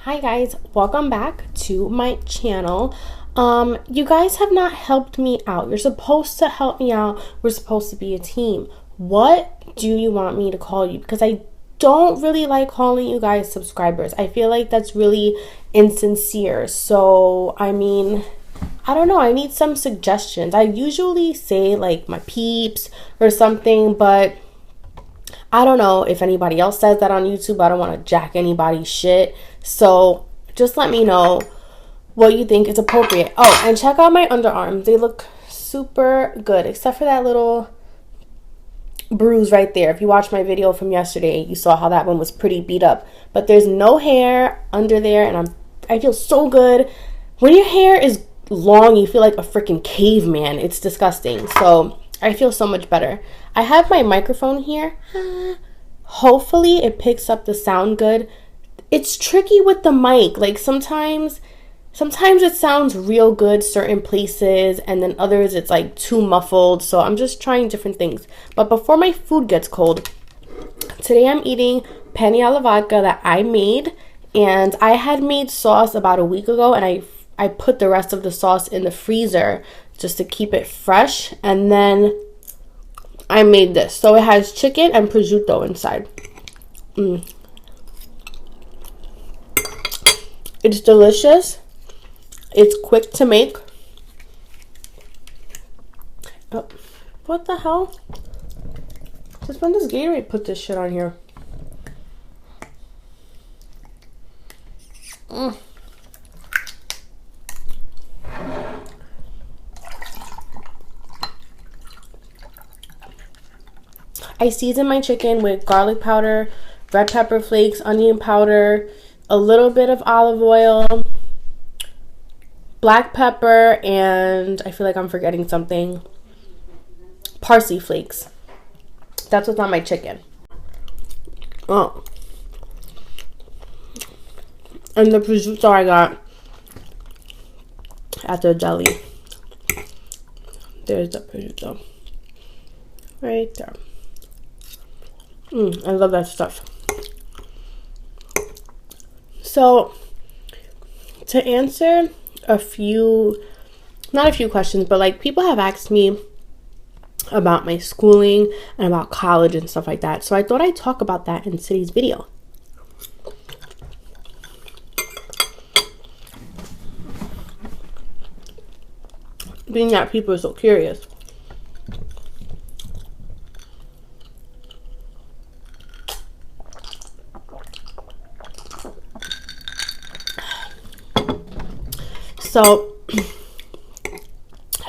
Hi guys, welcome back to my channel. You guys have not helped me out. You're supposed to help me out. We're supposed to be a team. What do you want me to call you? Because I don't really like calling you guys subscribers. I feel like that's really insincere. So, I don't know. I need some suggestions. I usually say like my peeps or something, but I don't know if anybody else says that on YouTube. I don't want to jack anybody's shit. So just let me know what you think is appropriate. Oh, and check out my underarms. They look super good, except for that little bruise right there. If you watched my video from yesterday, you saw how that one was pretty beat up. But there's no hair under there, and I feel so good. When your hair is long, you feel like a freaking caveman. It's disgusting. So I feel so much better. I have my microphone here. Hopefully it picks up the sound good. It's tricky with the mic. Like sometimes it sounds real good certain places, and then others it's like too muffled. So I'm just trying different things. But before my food gets cold, today I'm eating penne alla vodka that I made, and I had made sauce about a week ago, and I put the rest of the sauce in the freezer just to keep it fresh, and then I made this. So it has chicken and prosciutto inside. It's delicious. It's quick to make. Oh, what the hell? Since when does Gatorade put this shit on here? I season my chicken with garlic powder, red pepper flakes, onion powder, a little bit of olive oil, black pepper, and I feel like I'm forgetting something. Parsley flakes. That's what's on my chicken. Oh. And the prosciutto I got at the deli. There's the prosciutto. Right there. I love that stuff. So, to answer not a few questions, but like people have asked me about my schooling and about college and stuff like that. So I thought I'd talk about that in today's video. Being that people are so curious. So,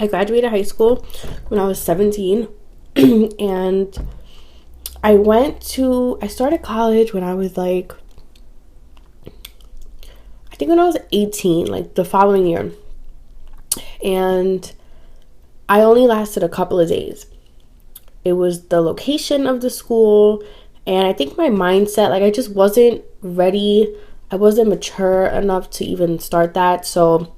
I graduated high school when I was 17, and I started college when I was like, I think when I was 18, like the following year, and I only lasted a couple of days. It was the location of the school, and I think my mindset, like I just wasn't ready. I wasn't mature enough to even start that, so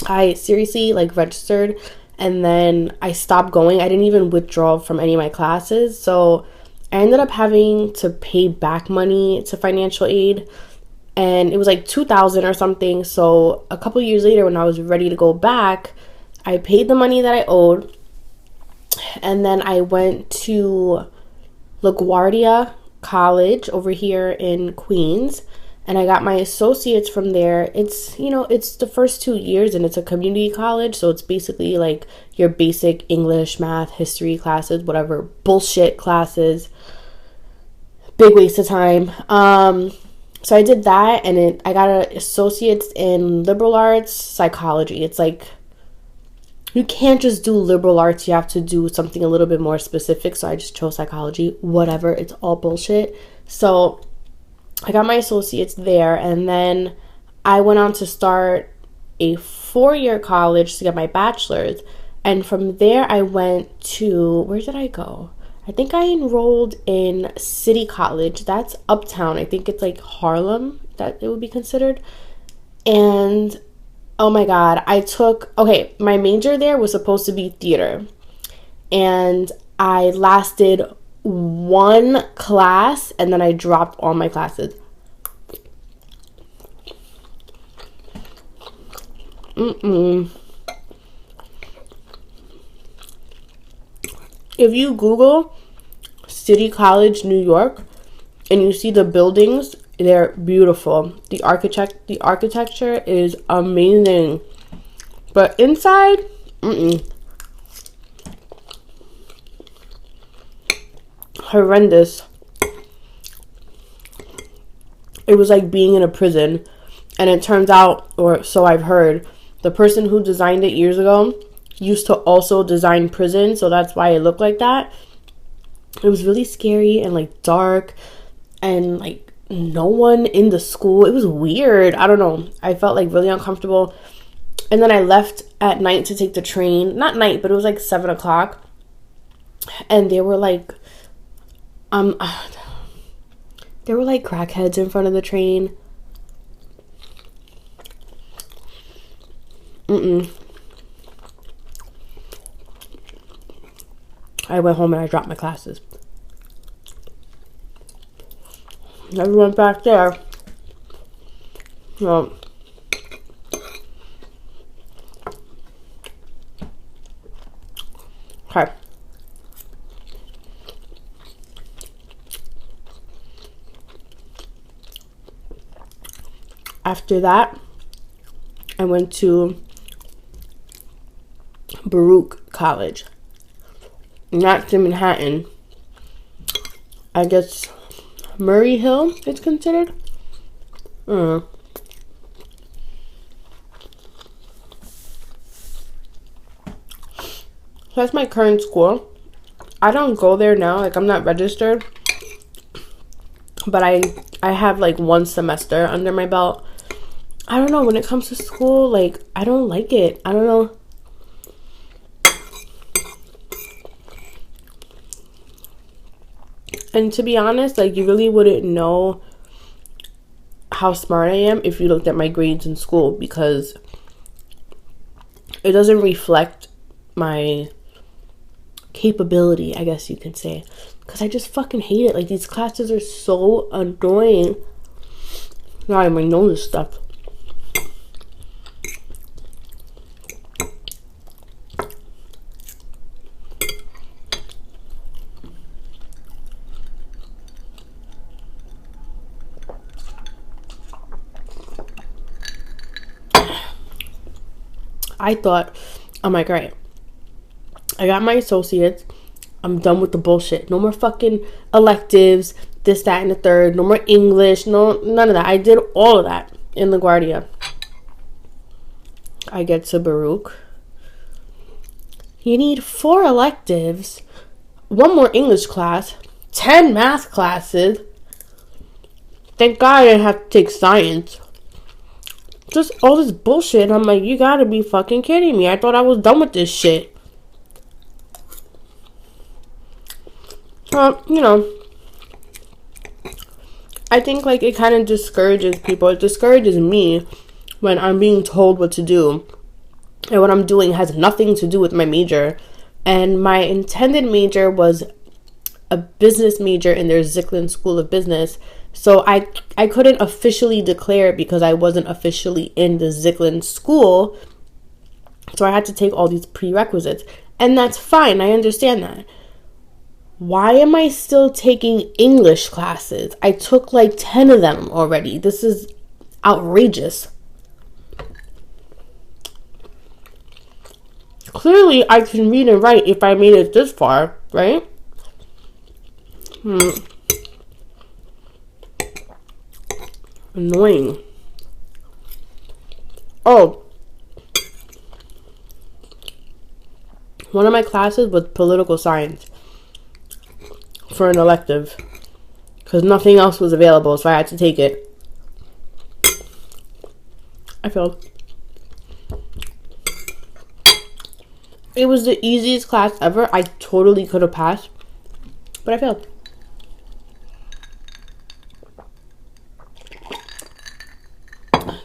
I seriously like registered, and then I stopped going. I didn't even withdraw from any of my classes, so I ended up having to pay back money to financial aid, and it was like $2,000 or something. So a couple years later, when I was ready to go back, I paid the money that I owed, and then I went to LaGuardia College over here in Queens, and I got my associates from there. It's the first 2 years, and it's a community college. So it's basically like your basic English, math, history classes, whatever bullshit classes. Big waste of time. So I did that, and I got an associates in liberal arts psychology. It's like, you can't just do liberal arts. You have to do something a little bit more specific. So I just chose psychology. Whatever. It's all bullshit. So I got my associates there, and then I went on to start a 4-year college to get my bachelor's. And from there, I went to, where did I go? I think I enrolled in City College. That's uptown. I think it's like Harlem that it would be considered. And oh my God, my major there was supposed to be theater. And I lasted one class, and then I dropped all my classes. If you Google City College, New York, and you see the buildings, they're beautiful. The architecture is amazing. But inside, horrendous. It was like being in a prison. And it turns out, or so I've heard, the person who designed it years ago used to also design prisons, so that's why it looked like that. It was really scary and like dark, and like no one in the school. It was weird. I don't know. I felt like really uncomfortable. And then I left at night to take the train. Not night, but it was like 7 o'clock. And there were like crackheads in front of the train. I went home and I dropped my classes. Never went back there. No. Okay. After that, I went to Baruch College. Not in Manhattan. I guess Murray Hill it's considered. So that's my current school. I don't go there now. Like, I'm not registered. But I have like 1 semester under my belt. I don't know. When it comes to school, like, I don't like it. I don't know. And to be honest, like, you really wouldn't know how smart I am if you looked at my grades in school, because it doesn't reflect my capability, I guess you could say. Because I just fucking hate it. Like, these classes are so annoying. Now my nose is stuffed. I thought, I'm like, all right, I got my associates. I'm done with the bullshit. No more fucking electives, this, that, and the third. No more English. No, none of that. I did all of that in LaGuardia. I get to Baruch. You need 4 electives, 1 more English class, 10 math classes. Thank God I didn't have to take science. Just all this bullshit. And I'm like, you gotta be fucking kidding me. I thought I was done with this shit. You know, I think like it kind of discourages people. It discourages me when I'm being told what to do, and what I'm doing has nothing to do with my major. And my intended major was a business major in their Zicklin School of Business. So I couldn't officially declare it because I wasn't officially in the Zicklin school. So I had to take all these prerequisites. And that's fine. I understand that. Why am I still taking English classes? I took like 10 of them already. This is outrageous. Clearly, I can read and write if I made it this far, right? Annoying. Oh. One of my classes was political science for an elective, because nothing else was available, so I had to take it. I failed. It was the easiest class ever. I totally could have passed, but I failed.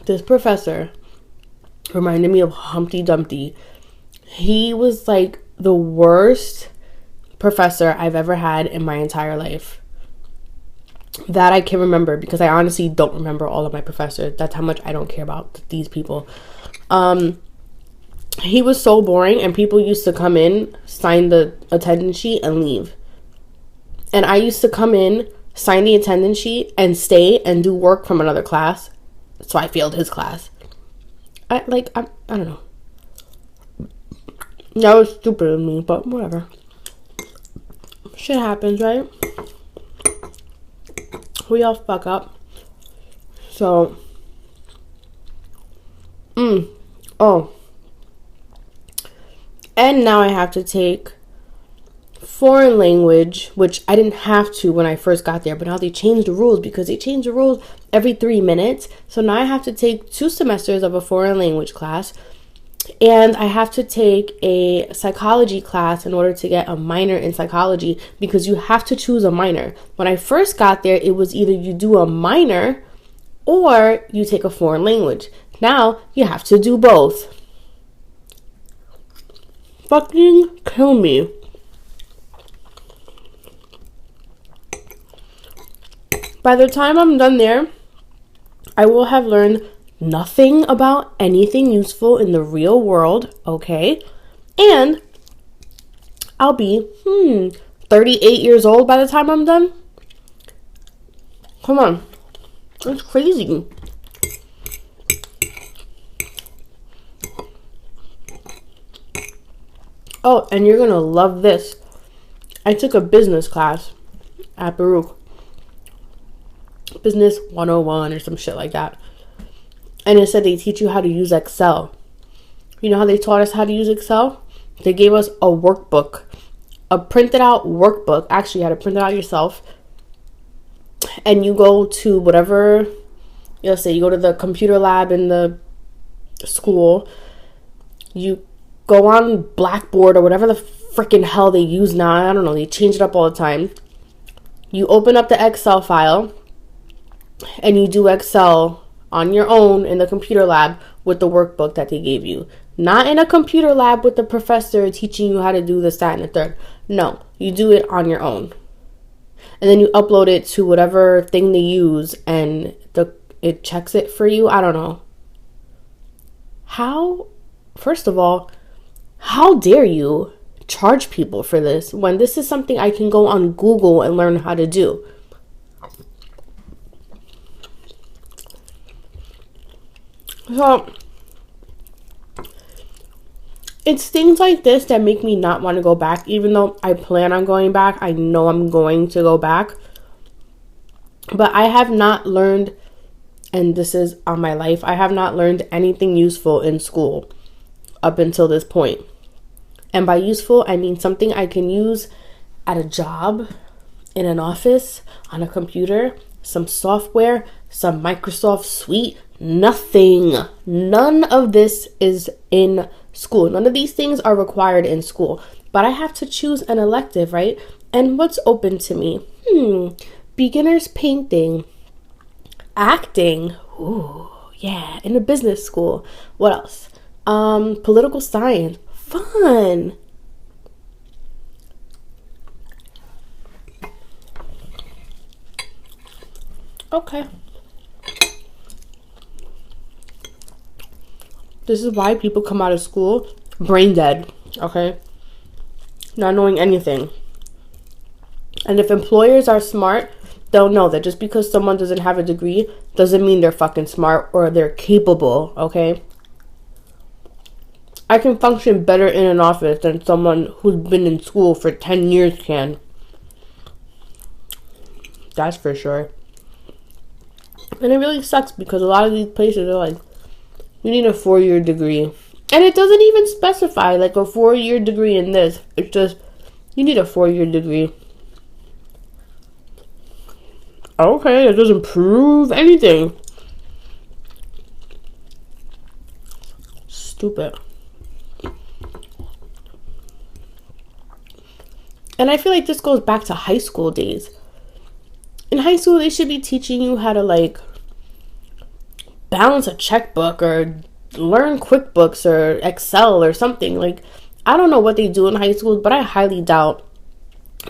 This professor reminded me of Humpty Dumpty. He was like the worst professor I've ever had in my entire life. That I can remember, because I honestly don't remember all of my professors. That's how much I don't care about these people. He was so boring, and people used to come in, sign the attendance sheet, and leave. And I used to come in, sign the attendance sheet, and stay and do work from another class. So I failed his class. I don't know. That was stupid of me, but whatever. Shit happens, right? We all fuck up. So, oh. And now I have to take foreign language, which I didn't have to when I first got there, but now they changed the rules because they change the rules every 3 minutes. So now I have to take 2 semesters of a foreign language class, and I have to take a psychology class in order to get a minor in psychology, because you have to choose a minor. When I first got there, it was either you do a minor or you take a foreign language. Now you have to do both. Fucking kill me. By the time I'm done there, I will have learned nothing about anything useful in the real world, okay? And I'll be 38 years old by the time I'm done. Come on. That's crazy. Oh, and you're gonna love this. I took a business class at Baruch. Business 101 or some shit like that. And it said they teach you how to use Excel. You know how they taught us how to use Excel? They gave us a workbook. A printed out workbook. Actually, you had to print it out yourself. And you go to whatever, let's say you go to the computer lab in the school. You go on Blackboard or whatever the freaking hell they use now. I don't know. They change it up all the time. You open up the Excel file and you do Excel on your own in the computer lab with the workbook that they gave you. Not in a computer lab with the professor teaching you how to do this, that, and the third. No, you do it on your own. And then you upload it to whatever thing they use and it checks it for you. I don't know. First of all, how dare you charge people for this when this is something I can go on Google and learn how to do? So, it's things like this that make me not want to go back, even though I plan on going back. I know I'm going to go back. But I have not learned, and this is on my life, I have not learned anything useful in school up until this point. And by useful, I mean something I can use at a job, in an office, on a computer, some software, some Microsoft suite. Nothing. None of this is in school. None of these things are required in school. But I have to choose an elective, right? And what's open to me? Beginners painting. Acting. Ooh, yeah. In a business school. What else? Political science. Fun. Okay. This is why people come out of school brain dead, okay? Not knowing anything. And if employers are smart, they'll know that just because someone doesn't have a degree doesn't mean they're fucking smart or they're capable, okay? I can function better in an office than someone who's been in school for 10 years can. That's for sure. And it really sucks because a lot of these places are like, you need a 4-year degree. And it doesn't even specify like a 4-year degree in this. It's just, you need a 4-year degree. Okay, it doesn't prove anything. Stupid. And I feel like this goes back to high school days. In high school, they should be teaching you how to like balance a checkbook or learn QuickBooks or Excel or something. Like, I don't know what they do in high school, but I highly doubt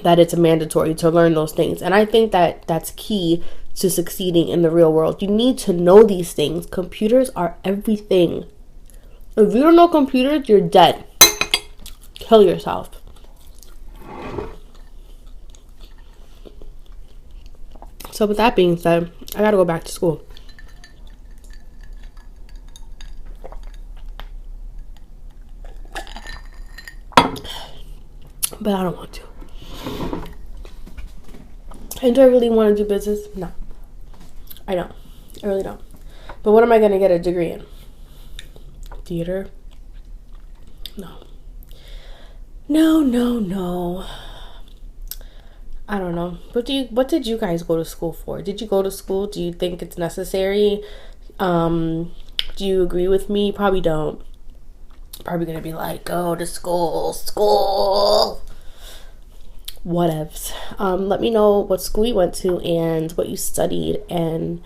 that it's mandatory to learn those things. And I think that that's key to succeeding in the real world. You need to know these things. Computers are everything. If you don't know computers, you're dead. Kill yourself. So with that being said, I gotta go back to school. But I don't want to. And do I really want to do business? No. I don't. I really don't. But what am I going to get a degree in? Theater? No. No. I don't know. What did you guys go to school for? Did you go to school? Do you think it's necessary? Do you agree with me? Probably don't. Probably gonna be like, go to school. Whatevs. Let me know what school you went to and what you studied, and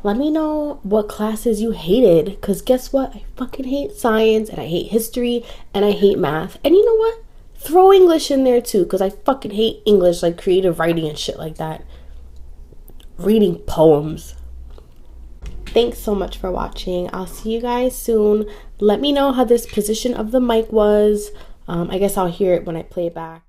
let me know what classes you hated, because guess what? I fucking hate science, and I hate history, and I hate math. And you know what? Throw English in there too, because I fucking hate English, like creative writing and shit like that. Reading poems. Thanks so much for watching. I'll see you guys soon. Let me know how this position of the mic was. I guess I'll hear it when I play it back.